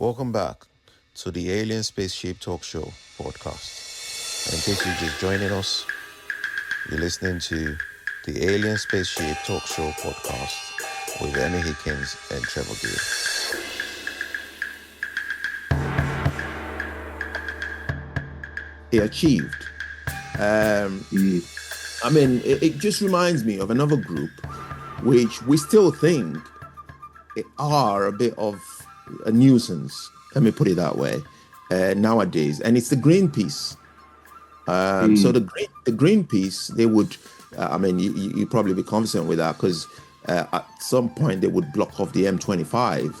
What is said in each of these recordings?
Welcome back to the Alien Spaceship Talk Show podcast. And in case you're just joining us, you're listening to the Alien Spaceship Talk Show podcast with Emmy Hikins and Trevor. He achieved. I mean, it just reminds me of another group which we still think are a bit of a nuisance, let me put it that way, nowadays, and it's the Greenpeace. So the Greenpeace, they would, I mean, you probably be confident with that, because at some point they would block off the M25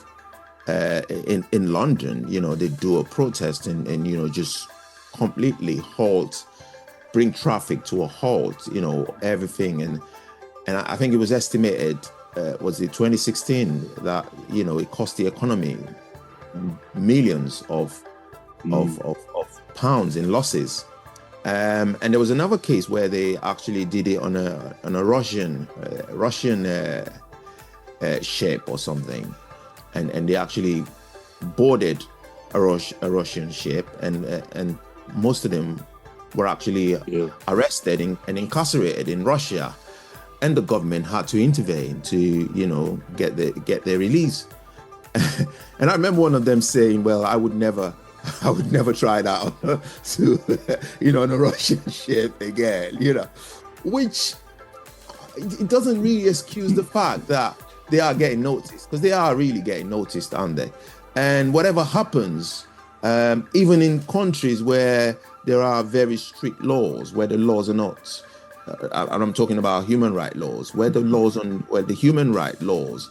in London. You know, they do a protest and you know, just completely bring traffic to a halt, you know, everything. And I think it was estimated, was it 2016, that, you know, it cost the economy millions of pounds in losses. And there was another case where they actually did it on a Russian ship or something, and they actually boarded a Russian ship, and most of them were actually arrested and incarcerated in Russia, and the government had to intervene to, you know, get their release. And I remember one of them saying, "Well, I would never try that to, you know, on a Russian ship again," you know, which it doesn't really excuse the fact that they are getting noticed, because they are really getting noticed, aren't they? And whatever happens, even in countries where there are very strict laws, where the laws are not, and I'm talking about human rights laws, where the human rights laws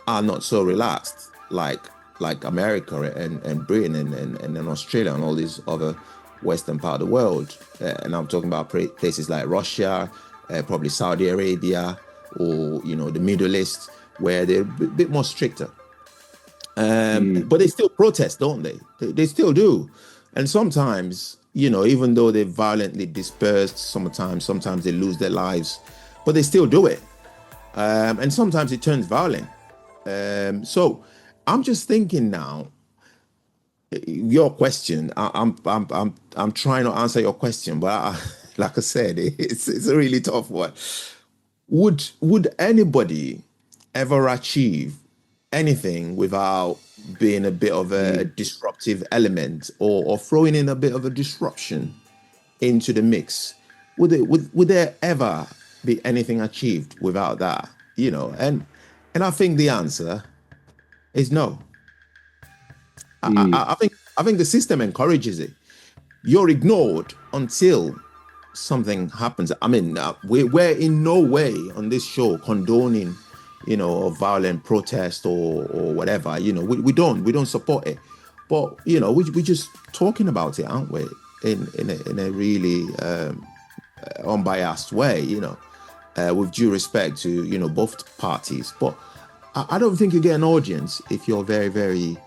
are not so relaxed, like America and Britain and Australia and all these other Western part of the world. And I'm talking about places like Russia, probably Saudi Arabia, or, you know, the Middle East, where they're a bit more stricter. But they still protest, don't they? They still do. And sometimes, you know, even though they're violently dispersed, sometimes they lose their lives, but they still do it. And sometimes it turns violent. So I'm just thinking now, your question, I'm trying to answer your question, but like I said, it's a really tough one. Would anybody ever achieve anything without being a bit of a disruptive element, or throwing in a bit of a disruption into the mix? Would there ever be anything achieved without that? You know, and I think the answer is no. I think the system encourages it. You're ignored until something happens. I mean, we're in no way on this show condoning, you know, a violent protest or whatever. You know, we don't support it, but, you know, we're just talking about it, aren't we? In a really unbiased way, you know, with due respect to, you know, both parties. But I don't think you get an audience if you're very, very,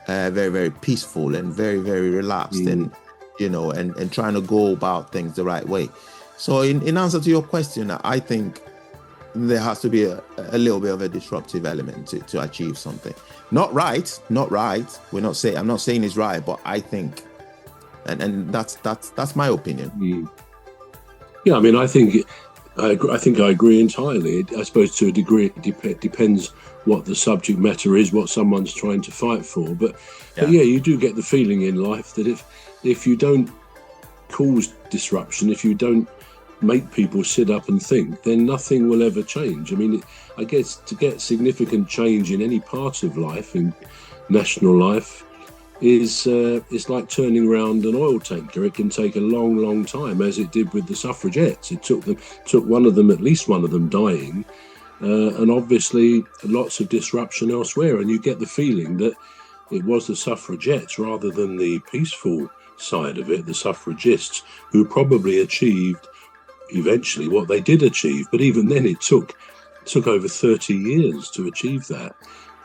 very, very peaceful and very, very relaxed, and, you know, and trying to go about things the right way. So in answer to your question, I think there has to be a little bit of a disruptive element to achieve something. Not right. I'm not saying it's right, but I think, and that's my opinion. Yeah, I mean, I think I agree entirely. I suppose to a degree it depends what the subject matter is, what someone's trying to fight for. But yeah, you do get the feeling in life that if you don't cause disruption, if you don't make people sit up and think, then nothing will ever change. I mean, I guess to get significant change in any part of life, in national life, is like turning around an oil tanker. It can take a long, long time, as it did with the suffragettes. It took at least one of them dying, and obviously lots of disruption elsewhere. And you get the feeling that it was the suffragettes rather than the peaceful side of it, the suffragists, who probably achieved eventually what they did achieve. But even then, it took over 30 years to achieve that.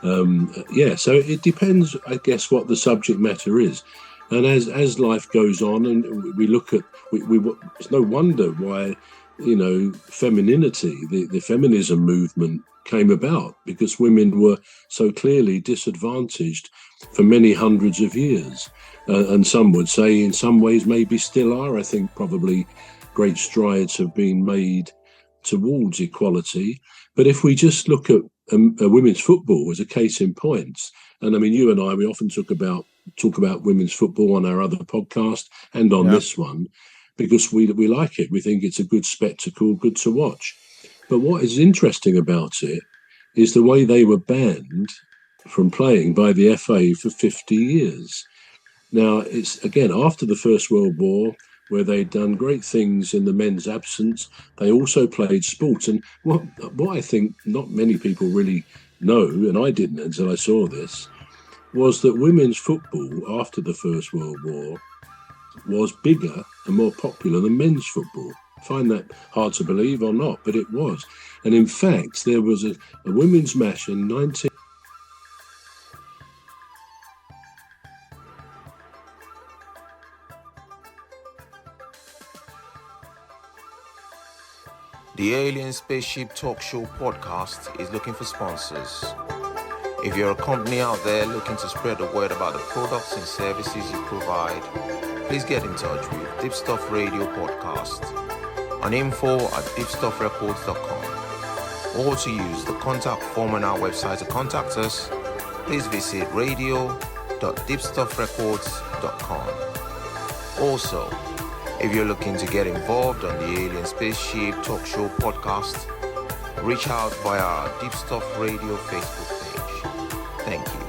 So it depends, I guess, what the subject matter is. And as life goes on, and we look at, it's no wonder why, you know, femininity, the feminism movement came about, because women were so clearly disadvantaged for many hundreds of years. And some would say in some ways maybe still are. I think probably great strides have been made towards equality. But if we just look at women's football as a case in point, and I mean, you and I, we often talk about women's football on our other podcast and on this one, because we like it. We think it's a good spectacle, good to watch. But what is interesting about it is the way they were banned from playing by the FA for 50 years. Now, it's, again, after the First World War, where they'd done great things in the men's absence, they also played sport. And what I think not many people really know, and I didn't until I saw this, was that women's football after the First World War was bigger and more popular than men's football. Find that hard to believe or not, but it was. And in fact, there was a women's match in 19... The Alien Spaceship Talk Show podcast is looking for sponsors. If you're a company out there looking to spread the word about the products and services you provide, please get in touch with Deepstuff Radio Podcast on info@deepstuffrecords.com, or to use the contact form on our website to contact us, please visit radio.deepstuffrecords.com. Also, if you're looking to get involved on the Alien Spaceship Talk Show podcast, reach out via our Deepstuff Radio Facebook page. Thank you.